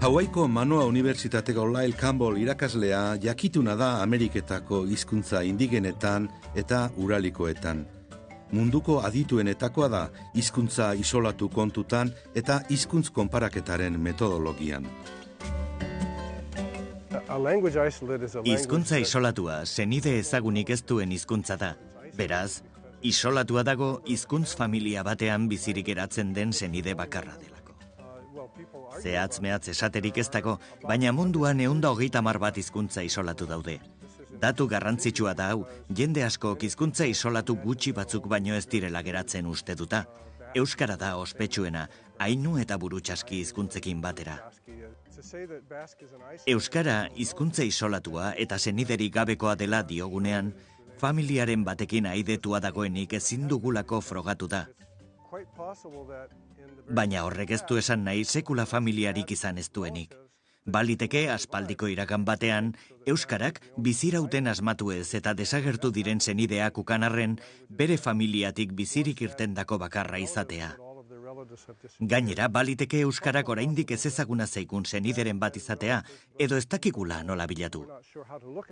Hawaiiko Manoa Unibertsitateko Lyle Campbell irakaslea jakituna da Ameriketako hizkuntza indigenetan eta uralikoetan. Munduko adituenetakoa da hizkuntza isolatu kontutan eta hizkuntz konparaketaren metodologian. Hizkuntza isolatua senide ezagunik ez duen hizkuntza da. Beraz, isolatua dago hizkuntz familia batean bizirik geratzen den senide bakarra delako. Zehatz mehatz esaterik ez dago, baina munduan 130 bat hizkuntza isolatu daude. Datu garrantzitsua da hau, jende asko hizkuntza isolatu gutxi batzuk baino ez direla geratzen uste duta. Euskara da ospetsuena, ainu eta burutsaski hizkuntzekin batera. Euskara hizkuntza isolatua eta seniderik gabekoa dela diogunean, familiaren batekin aidetua dagoenik ezin dugulako frogatu da. Baina horrek ez du esan nahi sekula familiarik izan ez duenik. Baliteke aspaldiko iragan batean, euskarak bizirauten asmatu ez eta desagertu diren senideak ukanarren bere familiatik bizirik irtendako bakarra izatea. Gainera, baliteke euskarak oraindik ez ezaguna zaikun senideren bat izatea, edo ez dakigula nola bilatu.